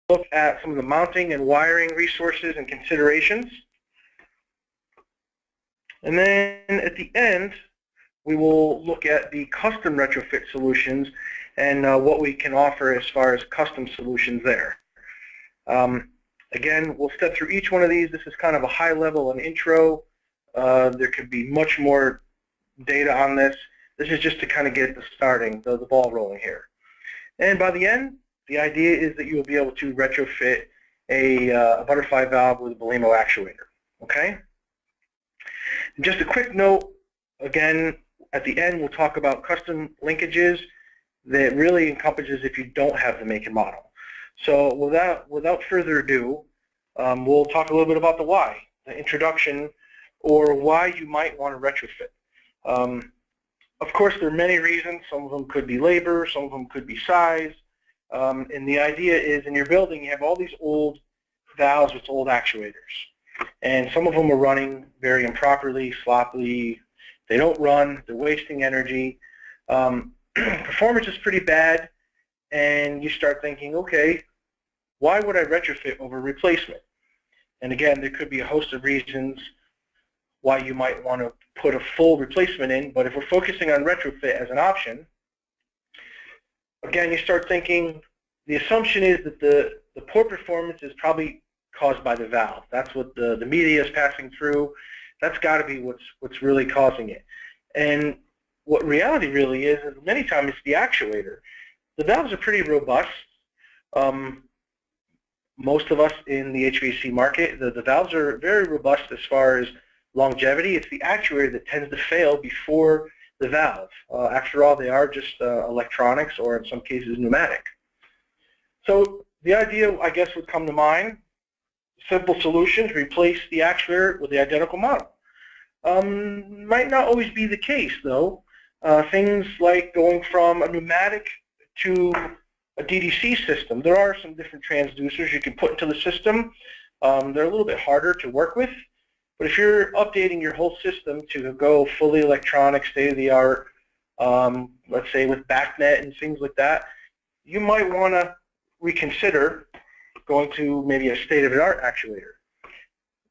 look at some of the mounting and wiring resources and considerations. And then at the end, we will look at the custom retrofit solutions and what we can offer as far as custom solutions there. Again, we'll step through each one of these. This is kind of a high level, an intro. There could be much more data on this. This is just to kind of get the ball rolling here. And by the end, the idea is that you will be able to retrofit a butterfly valve with a Belimo actuator. Okay? And just a quick note, again, at the end we'll talk about custom linkages that really encompasses if you don't have the make and model. So without further ado, we'll talk a little bit about the why, the introduction, or why you might want to retrofit. Of course, there are many reasons. Some of them could be labor, some of them could be size. And the idea is in your building you have all these old valves with old actuators. And some of them are running very improperly, sloppily. They don't run, they're wasting energy. Performance is pretty bad, and you start thinking, okay, why would I retrofit over replacement? And again, there could be a host of reasons why you might want to put a full replacement in, but if we're focusing on retrofit as an option, again, you start thinking, the assumption is that the poor performance is probably caused by the valve. That's what the media is passing through. That's got to be what's really causing it. And what reality really is many times it's the actuator. The valves are pretty robust. Most of us in the HVAC market, the valves are very robust as far as longevity. It's the actuator that tends to fail before the valve. After all, they are just electronics, or in some cases pneumatic. So the idea, I guess, would come to mind. Simple solutions: replace the actuator with the identical model. Might not always be the case, though. Things like going from a pneumatic to a DDC system. There are some different transducers you can put into the system. They're a little bit harder to work with, but if you're updating your whole system to go fully electronic, state-of-the-art, let's say with BACnet and things like that, you might want to reconsider going to maybe a state-of-the-art actuator.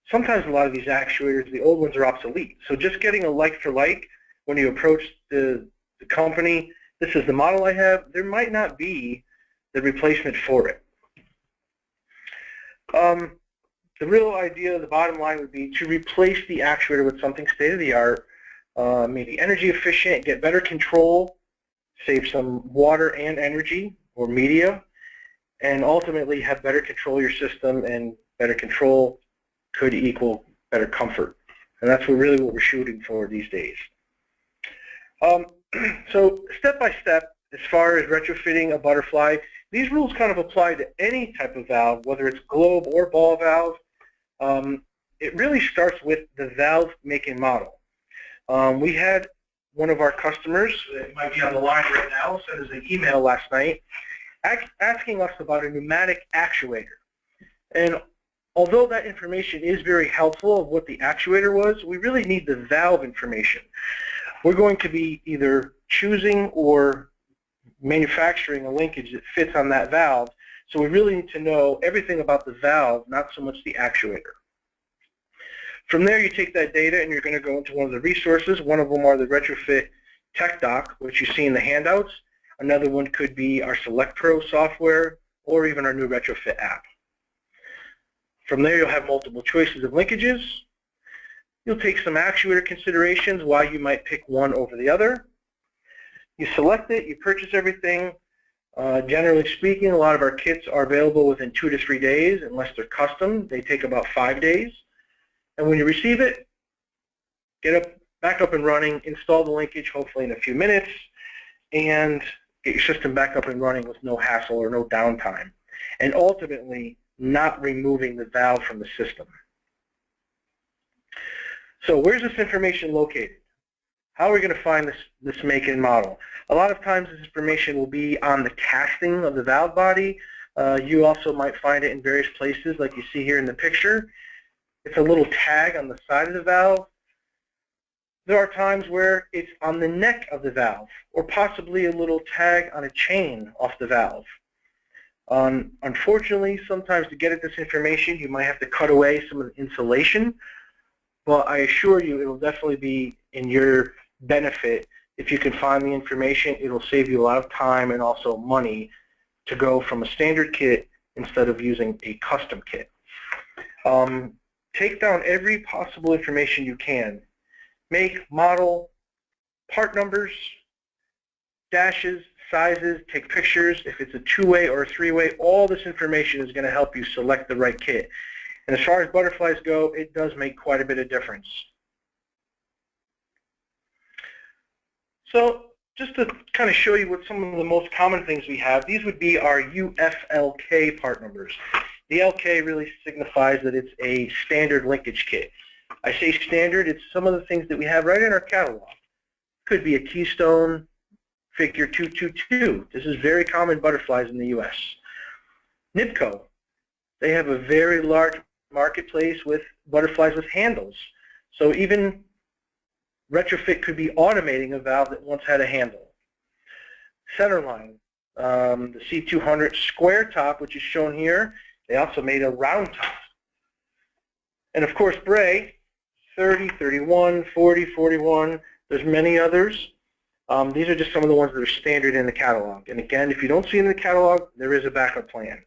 Sometimes a lot of these actuators, the old ones, are obsolete. So just getting a like for like when you approach the company, this is the model I have, there might not be the replacement for it. The real idea, the bottom line would be to replace the actuator with something state-of-the-art, maybe energy efficient, get better control, save some water and energy or media, and ultimately have better control of your system, and better control could equal better comfort. And that's really what we're shooting for these days. So step by step, as far as retrofitting a butterfly, these rules kind of apply to any type of valve, whether it's globe or ball valve. It really starts with the valve make and model. We had one of our customers, it might be on the line right now, sent us an email last night asking us about a pneumatic actuator. And although that information is very helpful of what the actuator was, we really need the valve information. We're going to be either choosing or manufacturing a linkage that fits on that valve, so we really need to know everything about the valve, not so much the actuator. From there, you take that data and you're going to go into one of the resources. One of them are the Retrofit Tech Doc, which you see in the handouts. Another one could be our Select Pro software, or even our new Retrofit app. From there, you'll have multiple choices of linkages. You'll take some actuator considerations, why you might pick one over the other. You select it, you purchase everything. Generally speaking, a lot of our kits are available within 2 to 3 days, unless they're custom. They take about 5 days. And when you receive it, back up and running, install the linkage, hopefully in a few minutes, and get your system back up and running with no hassle or no downtime. And ultimately, not removing the valve from the system. So where's this information located? How are we going to find this make and model? A lot of times this information will be on the casting of the valve body. You also might find it in various places, like you see here in the picture. It's a little tag on the side of the valve. There are times where it's on the neck of the valve, or possibly a little tag on a chain off the valve. Unfortunately, sometimes to get at this information, you might have to cut away some of the insulation, but I assure you it will definitely be in your benefit. If you can find the information, it will save you a lot of time and also money to go from a standard kit instead of using a custom kit. Take down every possible information you can. Make, model, part numbers, dashes, sizes, take pictures. If it's a two-way or a three-way, all this information is going to help you select the right kit. And as far as butterflies go, it does make quite a bit of difference. So just to kind of show you what some of the most common things we have, these would be our UFLK part numbers. The LK really signifies that it's a standard linkage kit. I say standard, it's some of the things that we have right in our catalog. Could be a keystone, figure 222. This is very common butterflies in the US. NIPCO, they have a very large marketplace with butterflies with handles. So even retrofit could be automating a valve that once had a handle. Centerline, the C200 square top, which is shown here, they also made a round top. And of course, Bray, 30, 31, 40, 41, there's many others. These are just some of the ones that are standard in the catalog. And again, if you don't see in the catalog, there is a backup plan.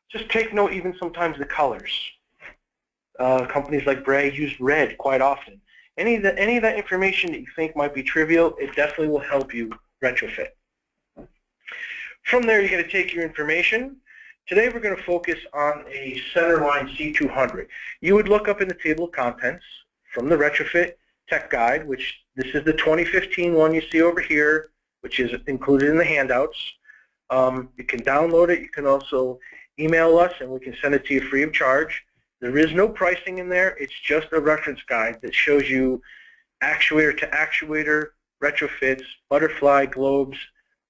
Just take note even sometimes the colors. Companies like Bray use red quite often. Any of that information that you think might be trivial, it definitely will help you retrofit. From there, you're going to take your information. Today, we're going to focus on a Centerline C200. You would look up in the table of contents from the Retrofit Tech Guide, which this is the 2015 one you see over here, which is included in the handouts. You can download it. You can also email us, and we can send it to you free of charge. There is no pricing in there. It's just a reference guide that shows you actuator to actuator, retrofits, butterfly, globes,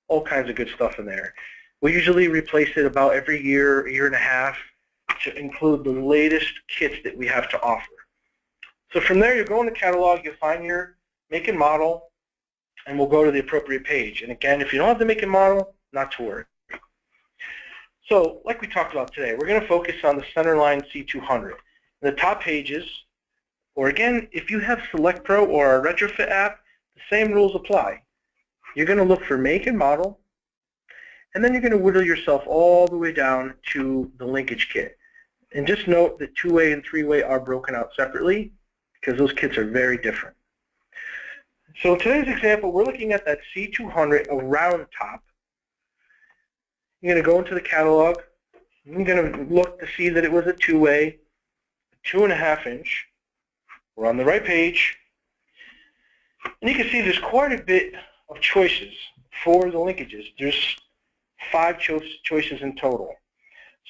all kinds of good stuff in there. We usually replace it about every year, year and a half, to include the latest kits that we have to offer. So from there, you'll go in the catalog, you'll find your make and model, and we'll go to the appropriate page. And again, if you don't have the make and model, not to worry. So, like we talked about today, we're going to focus on the Centerline C200. The top pages, or again, if you have SelectPro or our Retrofit app, the same rules apply. You're going to look for make and model, and then you're going to whittle yourself all the way down to the linkage kit. And just note that two-way and three-way are broken out separately because those kits are very different. So in today's example, we're looking at that C200, a round top. You're going to go into the catalog. You're going to look to see that it was a two-way, 2.5 inch. We're on the right page. And you can see there's quite a bit of choices for the linkages. There's 5 choices in total.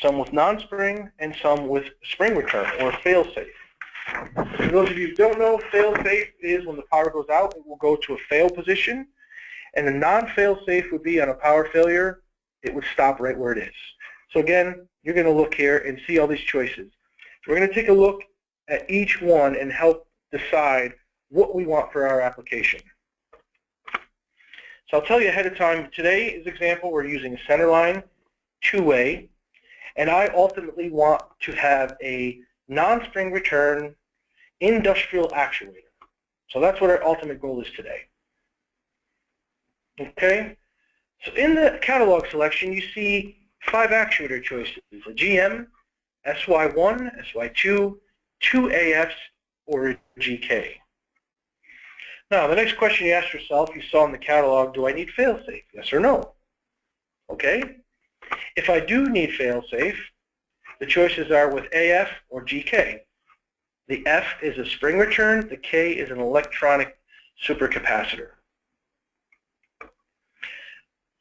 Some with non-spring and some with spring return or fail-safe. For those of you who don't know, fail-safe is when the power goes out, it will go to a fail position. And the non-fail-safe would be on a power failure, it would stop right where it is. So again, you're going to look here and see all these choices. We're going to take a look at each one and help decide what we want for our application. So I'll tell you ahead of time, today's example, we're using a Centerline two-way, and I ultimately want to have a non-spring return industrial actuator. So that's what our ultimate goal is today. Okay? So in the catalog selection, you see 5 actuator choices, a GM, SY1, SY2, 2 AFs, or a GK. Now, the next question you ask yourself, you saw in the catalog, do I need fail-safe? Yes or no? Okay? If I do need fail-safe, the choices are with AF or GK. The F is a spring return, the K is an electronic supercapacitor.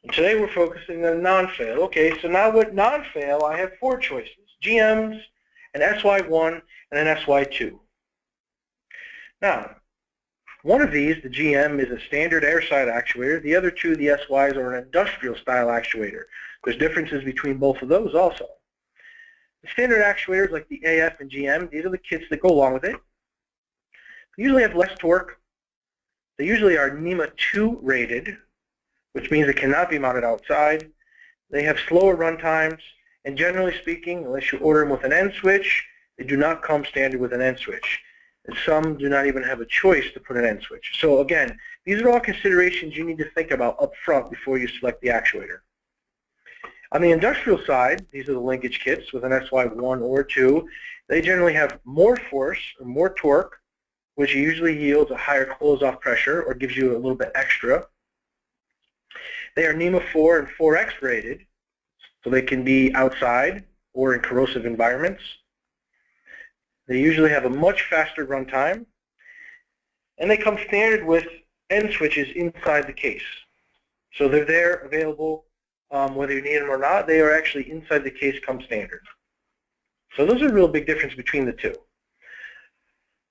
And today we're focusing on non-fail. Okay, so now with non-fail, I have 4 choices, GMs, an SY1, and an SY2. Now, one of these, the GM, is a standard airside actuator. The other 2, the SYs, are an industrial style actuator. There's differences between both of those also. The standard actuators like the AF and GM, these are the kits that go along with it. They usually have less torque. They usually are NEMA 2 rated, which means it cannot be mounted outside. They have slower run times, and generally speaking, unless you order them with an end switch, they do not come standard with an end switch. And some do not even have a choice to put an end switch. So again, these are all considerations you need to think about up front before you select the actuator. On the industrial side, these are the linkage kits with an SY1 or 2. They generally have more force or more torque, which usually yields a higher close-off pressure or gives you a little bit extra. They are NEMA 4 and 4X rated, so they can be outside or in corrosive environments. They usually have a much faster runtime, and they come standard with end switches inside the case. So they're there, available, whether you need them or not. They are actually inside the case, come standard. So those are a real big difference between the two.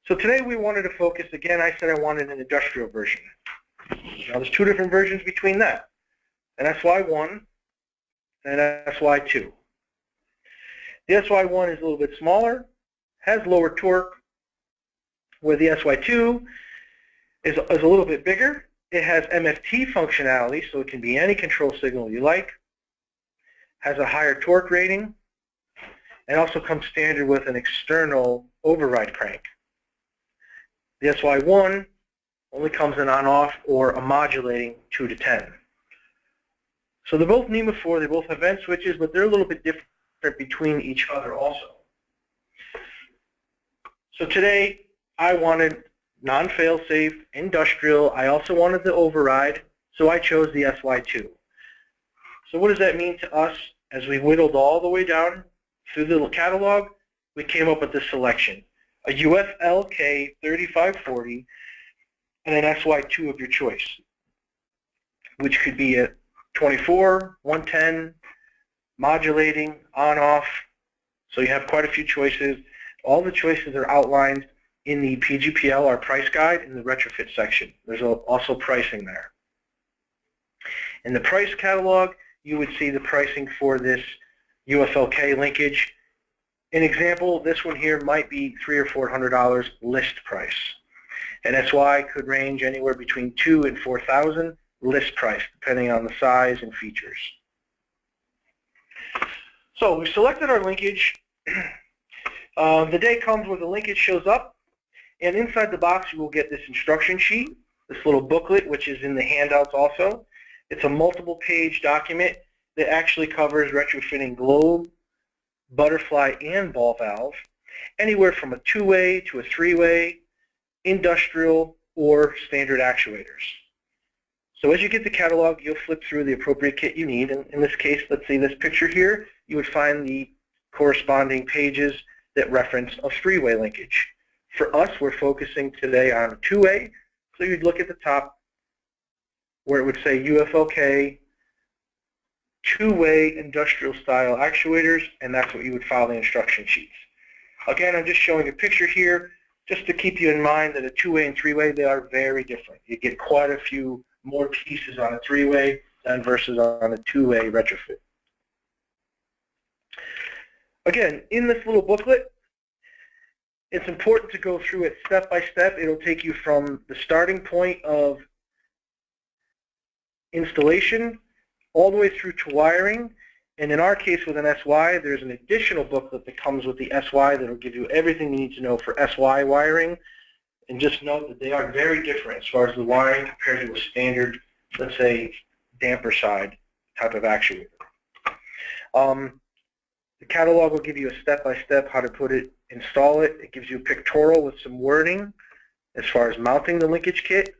So today we wanted to focus, again, I said I wanted an industrial version. Now there's two different versions between that, an SY1 and an SY2. The SY1 is a little bit smaller, has lower torque, where the SY2 is a little bit bigger. It has MFT functionality, so it can be any control signal you like, has a higher torque rating, and also comes standard with an external override crank. The SY1 only comes in on-off or a modulating 2 to 10. So they're both NEMA 4, they both have end switches, but they're a little bit different between each other also. So today I wanted non-fail-safe, industrial. I also wanted the override, so I chose the SY2. So what does that mean to us? As we whittled all the way down through the catalog, we came up with this selection. A UFLK 3540 and an SY2 of your choice, which could be a 24, 110, modulating, on-off. So you have quite a few choices. All the choices are outlined in the PGPL, our price guide, in the retrofit section. There's also pricing there. In the price catalog, you would see the pricing for this UFLK linkage. An example, this one here might be $300 or $400 list price. An SY could range anywhere between $2,000 and $4,000 list price, depending on the size and features. So we selected our linkage. The day comes where the linkage shows up, and inside the box you will get this instruction sheet, this little booklet, which is in the handouts also. It's a multiple page document that actually covers retrofitting globe, butterfly, and ball valve, anywhere from a two-way to a three-way, industrial, or standard actuators. So as you get the catalog, you'll flip through the appropriate kit you need. And in this case, let's see this picture here, you would find the corresponding pages that reference a three-way linkage. For us, we're focusing today on a two-way, so you'd look at the top where it would say UFLK, two-way industrial style actuators, and that's what you would file the instruction sheets. Again, I'm just showing a picture here just to keep you in mind that a two-way and three-way, they are very different. You get quite a few more pieces on a three-way than versus on a two-way retrofit. Again, in this little booklet, it's important to go through it step by step. It'll take you from the starting point of installation all the way through to wiring. And in our case with an SY, there's an additional booklet that comes with the SY that will give you everything you need to know for SY wiring. And just note that they are very different as far as the wiring compared to a standard, let's say, damper side type of actuator. The catalog will give you a step-by-step how to put it, install it. It gives you a pictorial with some wording as far as mounting the linkage kit,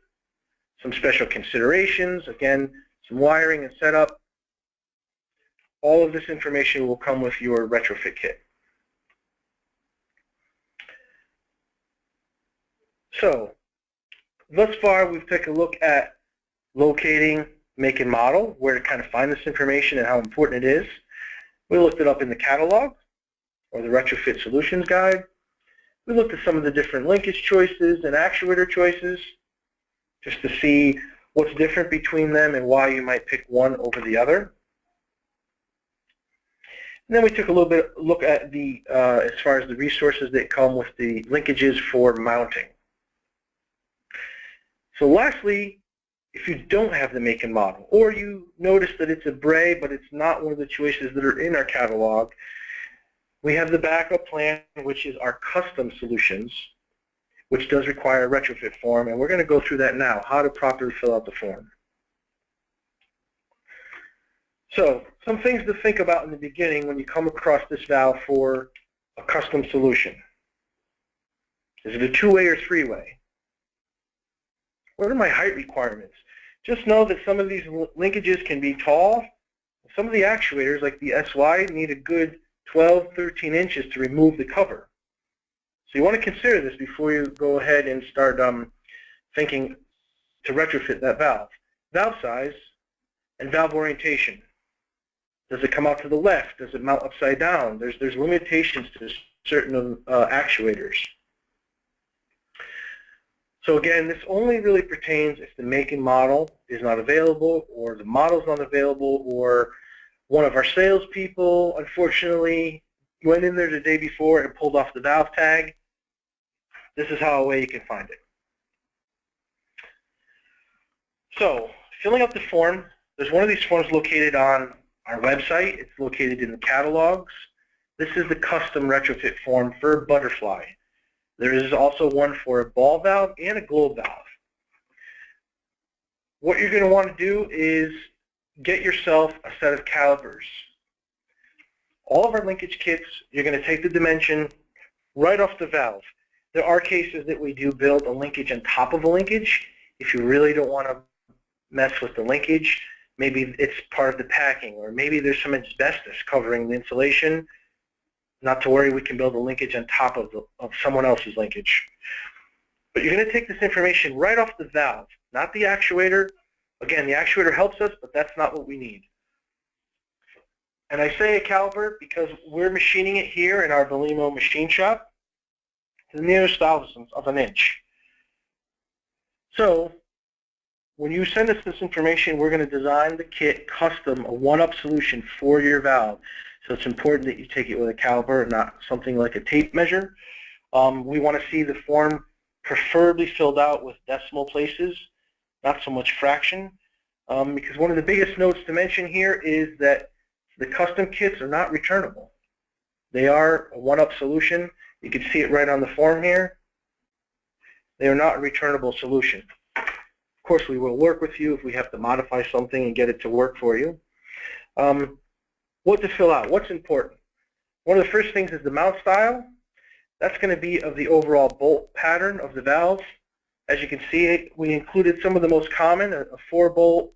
some special considerations, again, some wiring and setup. All of this information will come with your retrofit kit. So, thus far we've taken a look at locating, make, and model, where to kind of find this information and how important it is. We looked it up in the catalog, or the retrofit solutions guide. We looked at some of the different linkage choices and actuator choices, just to see what's different between them and why you might pick one over the other. And then we took a little bit look at the, as far as the resources that come with the linkages for mounting. So lastly, if you don't have the make and model, or you notice that it's a Bray, but it's not one of the choices that are in our catalog, we have the backup plan, which is our custom solutions, which does require a retrofit form, and we're going to go through that now, how to properly fill out the form. So, some things to think about in the beginning when you come across this valve for a custom solution. Is it a two-way or three-way? What are my height requirements? Just know that some of these linkages can be tall. Some of the actuators, like the SY, need a good 12, 13 inches to remove the cover. So you want to consider this before you go ahead and start thinking to retrofit that valve. Valve size and valve orientation. Does it come out to the left? Does it mount upside down? There's limitations to certain actuators. So again, this only really pertains if the make and model is not available, or the model is not available, or one of our salespeople, unfortunately, went in there the day before and pulled off the valve tag. This is how a way you can find it. So, filling out the form, there's one of these forms located on our website. It's located in the catalogs. This is the custom retrofit form for butterfly. There is also one for a ball valve and a globe valve. What you're going to want to do is get yourself a set of calipers. All of our linkage kits, you're going to take the dimension right off the valve. There are cases that we do build a linkage on top of a linkage. If you really don't want to mess with the linkage, maybe it's part of the packing, or maybe there's some asbestos covering the insulation. Not to worry, we can build a linkage on top of someone else's linkage. But you're going to take this information right off the valve, not the actuator. Again, the actuator helps us, but that's not what we need. And I say a caliper because we're machining it here in our Belimo machine shop to the nearest thousandth of an inch. So when you send us this information, we're going to design the kit custom, a one-up solution for your valve. So it's important that you take it with a caliper, not something like a tape measure. We want to see the form preferably filled out with decimal places, not so much fraction, because one of the biggest notes to mention here is that the custom kits are not returnable. They are a one-up solution. You can see it right on the form here. They are not a returnable solution. Of course, we will work with you if we have to modify something and get it to work for you. What to fill out? What's important? One of the first things is the mount style. That's going to be of the overall bolt pattern of the valve. As you can see, we included some of the most common, a 4-bolt,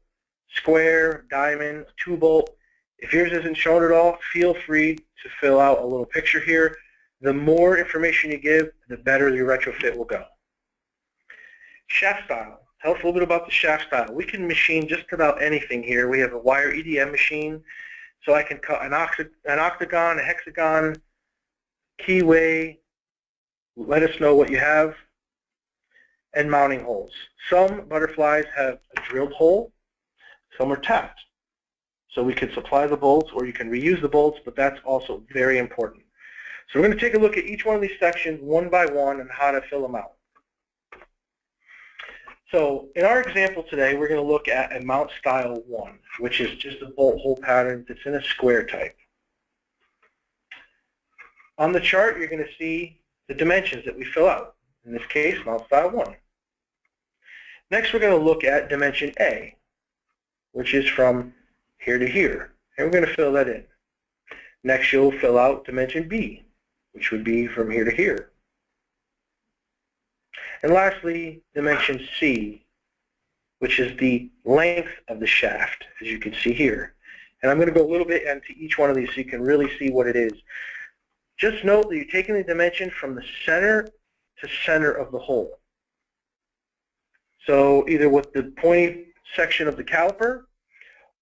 square, diamond, 2-bolt. If yours isn't shown at all, feel free to fill out a little picture here. The more information you give, the better your retrofit will go. Shaft style. Tell us a little bit about the shaft style. We can machine just about anything here. We have a wire EDM machine, so I can cut an octagon, a hexagon, keyway. Let us know what you have. And mounting holes. Some butterflies have a drilled hole. Some are tapped. So we can supply the bolts, or you can reuse the bolts, but that's also very important. So we're going to take a look at each one of these sections one by one and how to fill them out. So in our example today, we're going to look at a mount style 1, which is just a bolt hole pattern that's in a square type. On the chart, you're going to see the dimensions that we fill out. In this case, mount style 1. Next, we're going to look at dimension A, which is from here to here, and we're going to fill that in. Next, you'll fill out dimension B, which would be from here to here. And lastly, dimension C, which is the length of the shaft, as you can see here. And I'm going to go a little bit into each one of these so you can really see what it is. Just note that you're taking the dimension from the center to center of the hole. So either with the pointy section of the caliper,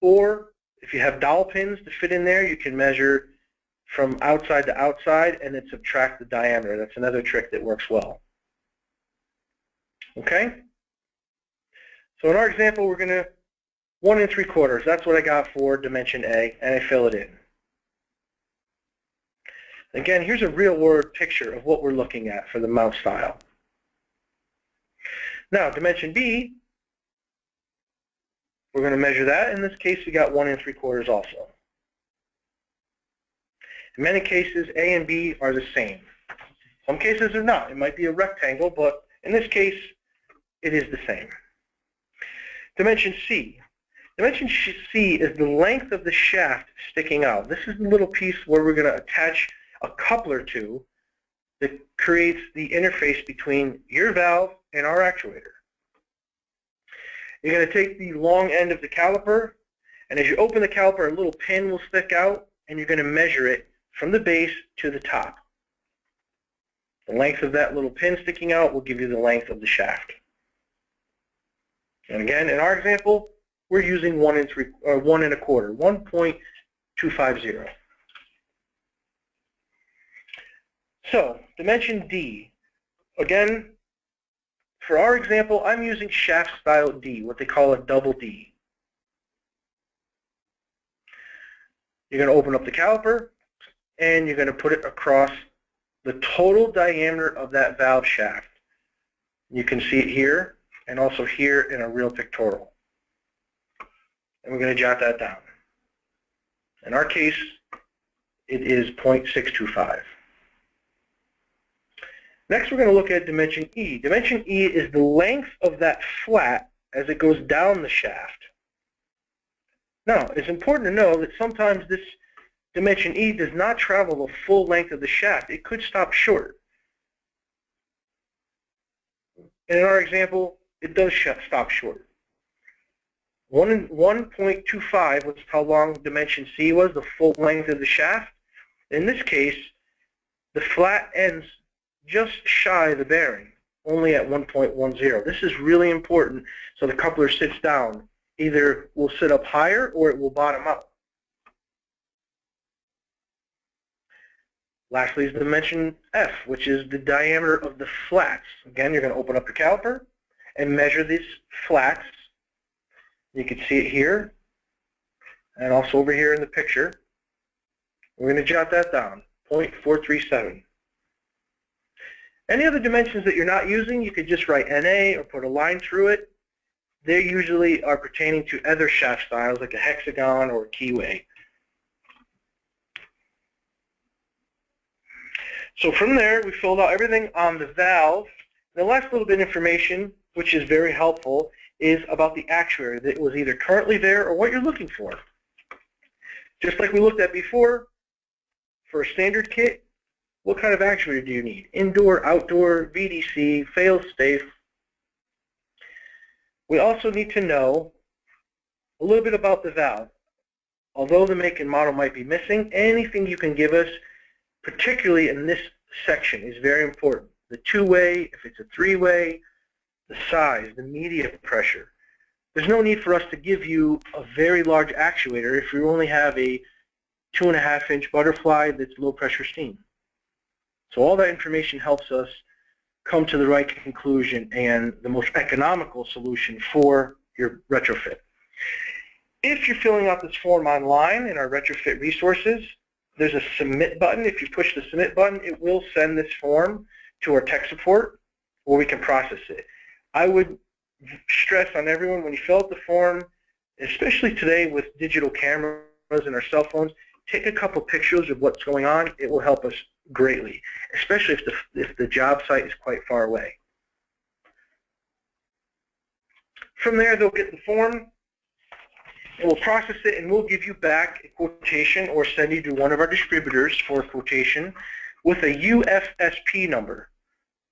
or if you have dowel pins to fit in there, you can measure from outside to outside and then subtract the diameter. That's another trick that works well. Okay? So in our example, we're going to 1 3/4. That's what I got for dimension A, and I fill it in. Again, here's a real-world picture of what we're looking at for the mount style. Now, dimension B, We're going to measure that. In this case, we got 1 3/4 also. In many cases, A and B are the same. Some cases they're not. It might be a rectangle, but in this case, it is the same. Dimension C. Dimension C is the length of the shaft sticking out. This is the little piece where we're going to attach a coupler to that creates the interface between your valve and our actuator. You're going to take the long end of the caliper, and as you open the caliper, a little pin will stick out, and you're going to measure it from the base to the top. The length of that little pin sticking out will give you the length of the shaft. And again, in our example, we're using 1 1/4, 1.250. So, dimension D. Again, for our example, I'm using shaft style D, what they call a double D. You're going to open up the caliper, and you're going to put it across the total diameter of that valve shaft. You can see it here, and also here in a real pictorial. And we're going to jot that down. In our case, it is 0.625. Next, we're going to look at dimension E. Dimension E is the length of that flat as it goes down the shaft. Now, it's important to know that sometimes this dimension E does not travel the full length of the shaft. It could stop short. And in our example, it does stop short. 1.25 was how long dimension C was, the full length of the shaft. In this case, the flat ends just shy of the bearing, only at 1.10. This is really important so the coupler sits down. Either will sit up higher or it will bottom out. Lastly is dimension F, which is the diameter of the flats. Again, you're going to open up the caliper and measure these flats. You can see it here and also over here in the picture. We're going to jot that down, 0.437. Any other dimensions that you're not using, you could just write NA or put a line through it. They usually are pertaining to other shaft styles like a hexagon or a keyway. So from there, we filled out everything on the valve. The last little bit of information, which is very helpful, is about the actuator that was either currently there or what you're looking for. Just like we looked at before, for a standard kit, what kind of actuator do you need? Indoor, outdoor, VDC, fail-safe. We also need to know a little bit about the valve. Although the make and model might be missing, anything you can give us, particularly in this section, is very important. The two-way, if it's a three-way, the size, the media pressure. There's no need for us to give you a very large actuator if you only have a 2.5-inch butterfly that's low-pressure steam. So all that information helps us come to the right conclusion and the most economical solution for your retrofit. If you're filling out this form online in our retrofit resources, there's a submit button. If you push the submit button, it will send this form to our tech support where we can process it. I would stress on everyone when you fill out the form, especially today with digital cameras and our cell phones, take a couple pictures of what's going on. It will help us greatly, especially if the job site is quite far away. From there, they'll get the form, and we'll process it, and we'll give you back a quotation or send you to one of our distributors for a quotation with a UFSP number.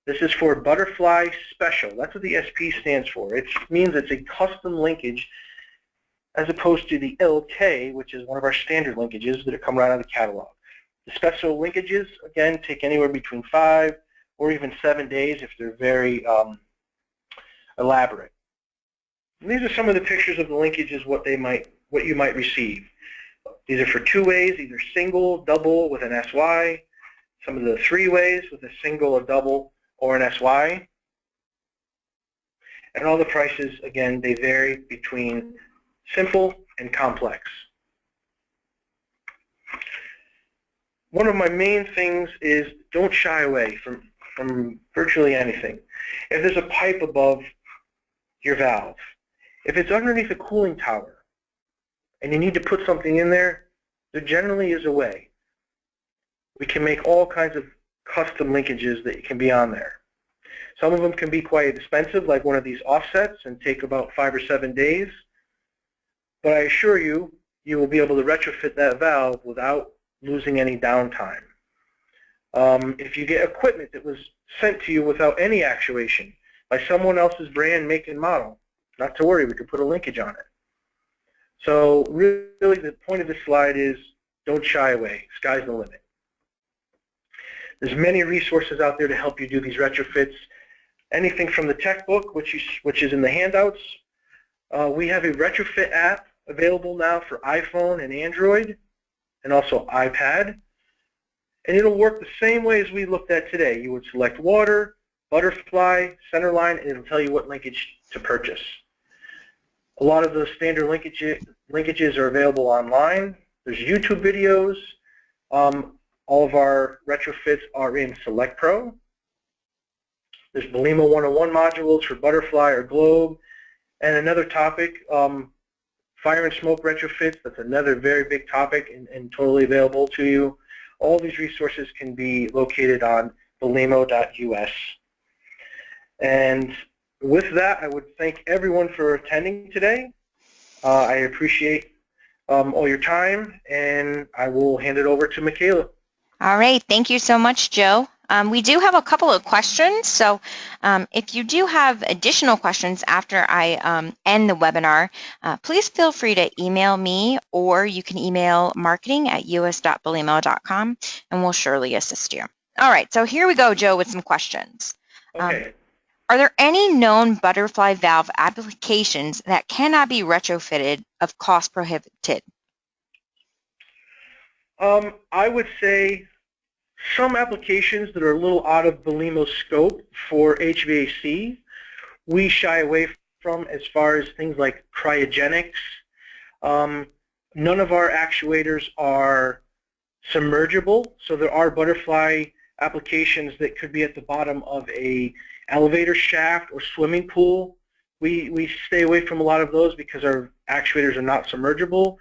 This is for Butterfly Special. That's what the SP stands for. It means it's a custom linkage as opposed to the LK, which is one of our standard linkages that come right out of the catalog. The special linkages, again, take anywhere between 5 or even 7 days if they're very elaborate. And these are some of the pictures of the linkages, what you might receive. These are for two ways, either single, double with an SY, some of the three ways with a single, a double, or an SY. And all the prices, again, they vary between simple and complex. One of my main things is don't shy away from virtually anything. If there's a pipe above your valve If it's underneath a cooling tower and you need to put something in there, there generally is a way. We can make all kinds of custom linkages that can be on there. Some of them can be quite expensive, like one of these offsets, and take about 5 or 7 days. But I assure you, you will be able to retrofit that valve without losing any downtime. If you get equipment that was sent to you without any actuation by someone else's brand, make, and model, not to worry, we can put a linkage on it. So really the point of this slide is don't shy away. Sky's the limit. There's many resources out there to help you do these retrofits. Anything from the tech book, which is in the handouts. We have a retrofit app available now for iPhone and Android, and also iPad. And it'll work the same way as we looked at today. You would select water, butterfly, centerline, and it'll tell you what linkage to purchase. A lot of the standard linkages are available online. There's YouTube videos. All of our retrofits are in Select Pro. There's Belimo 101 modules for butterfly or globe. And another topic, fire and smoke retrofits. That's another very big topic and totally available to you. All these resources can be located on belimo.us. And with that, I would thank everyone for attending today. I appreciate all your time, and I will hand it over to Michaela. All right. Thank you so much, Joe. We do have a couple of questions, so if you do have additional questions after I end the webinar, please feel free to email me, or you can email marketing@us.belimo.com, and we'll surely assist you. All right, so here we go, Joe, with some questions. Okay. Are there any known butterfly valve applications that cannot be retrofitted of cost prohibited? I would say some applications that are a little out of Belimo's scope for HVAC, we shy away from as far as things like cryogenics. None of our actuators are submergible, so there are butterfly applications that could be at the bottom of a elevator shaft or swimming pool. We stay away from a lot of those because our actuators are not submergible.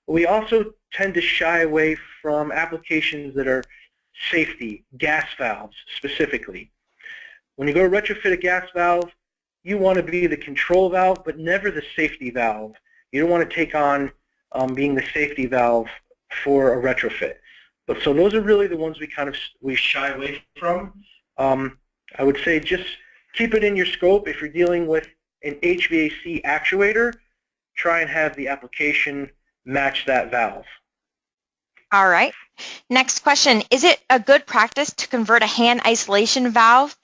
We also tend to shy away from applications that are safety, gas valves specifically. When you go to retrofit a gas valve, you want to be the control valve, but never the safety valve. You don't want to take on being the safety valve for a retrofit. But so those are really the ones we shy away from. I would say just keep it in your scope. If you're dealing with an HVAC actuator, try and have the application match that valve. All right. Next question. Is it a good practice to convert a hand isolation valve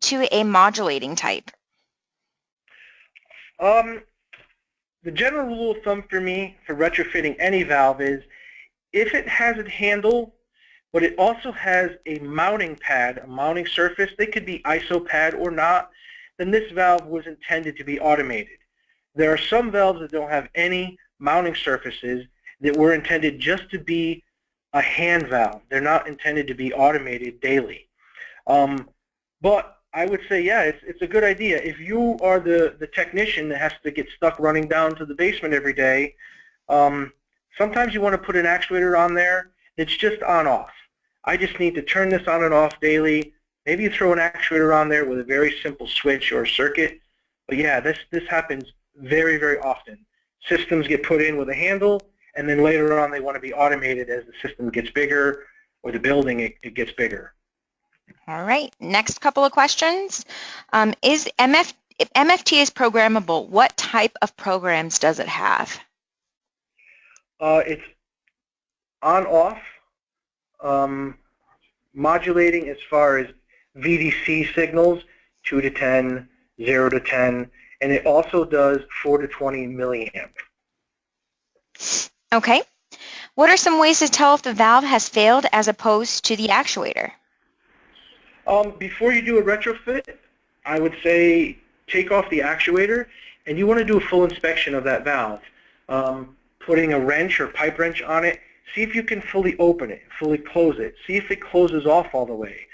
to a modulating type? The general rule of thumb for me for retrofitting any valve is if it has a handle, but it also has a mounting pad, a mounting surface, they could be ISO pad or not, then this valve was intended to be automated. There are some valves that don't have any mounting surfaces that were intended just to be a hand valve. They're not intended to be automated daily. But I would say, yeah, it's a good idea. If you are the technician that has to get stuck running down to the basement every day, sometimes you want to put an actuator on there that's just on-off. I just need to turn this on and off daily. Maybe you throw an actuator on there with a very simple switch or circuit. But yeah, this happens very, very often. Systems get put in with a handle, and then later on they want to be automated as the system gets bigger or the building it gets bigger. All right, next couple of questions. If MFT is programmable, what type of programs does it have? It's on-off, modulating as far as VDC signals, 2 to 10, 0 to 10, and it also does 4 to 20 milliamp. Okay. What are some ways to tell if the valve has failed as opposed to the actuator? Before you do a retrofit, I would say take off the actuator, and you want to do a full inspection of that valve. Putting a wrench or pipe wrench on it, see if you can fully open it, fully close it, see if it closes off all the way.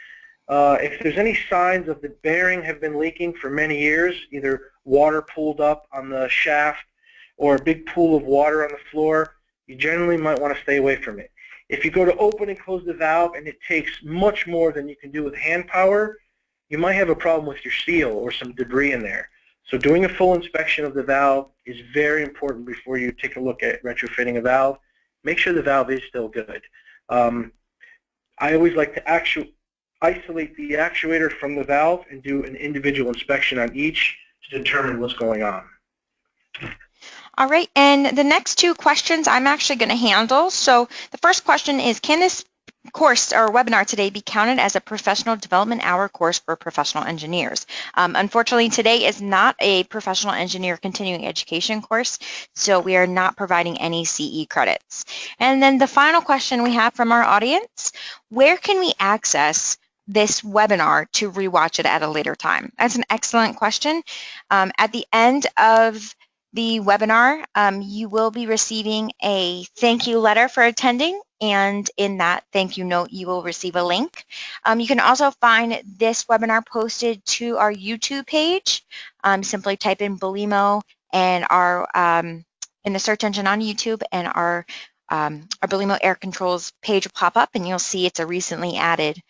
If there's any signs of the bearing have been leaking for many years, either water pooled up on the shaft or a big pool of water on the floor, you generally might want to stay away from it. If you go to open and close the valve and it takes much more than you can do with hand power, you might have a problem with your seal or some debris in there. So doing a full inspection of the valve is very important before you take a look at retrofitting a valve. Make sure the valve is still good. I always like to isolate the actuator from the valve and do an individual inspection on each to determine what's going on. All right, and the next two questions I'm actually going to handle. So the first question is, can this course or webinar today be counted as a professional development hour course for professional engineers? Unfortunately, today is not a professional engineer continuing education course, so we are not providing any CE credits. And then the final question we have from our audience, where can we access this webinar to rewatch it at a later time? That's an excellent question. At the end of the webinar, you will be receiving a thank you letter for attending, and in that thank you note, you will receive a link. You can also find this webinar posted to our YouTube page. Simply type in Belimo and in the search engine on YouTube, and our Belimo Air Controls page will pop up, and you'll see it's a recently added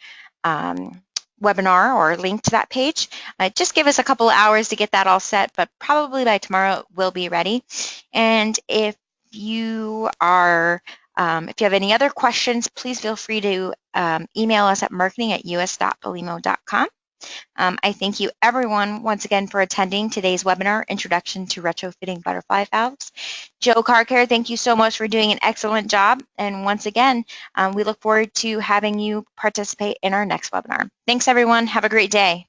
webinar or link to that page. Just give us a couple of hours to get that all set, but probably by tomorrow it will be ready. And if you have any other questions, please feel free to email us at marketing@us.belimo.com. I thank you everyone once again for attending today's webinar, Introduction to Retrofitting Butterfly Valves. Joe Carcare, thank you so much for doing an excellent job. And once again, we look forward to having you participate in our next webinar. Thanks everyone. Have a great day.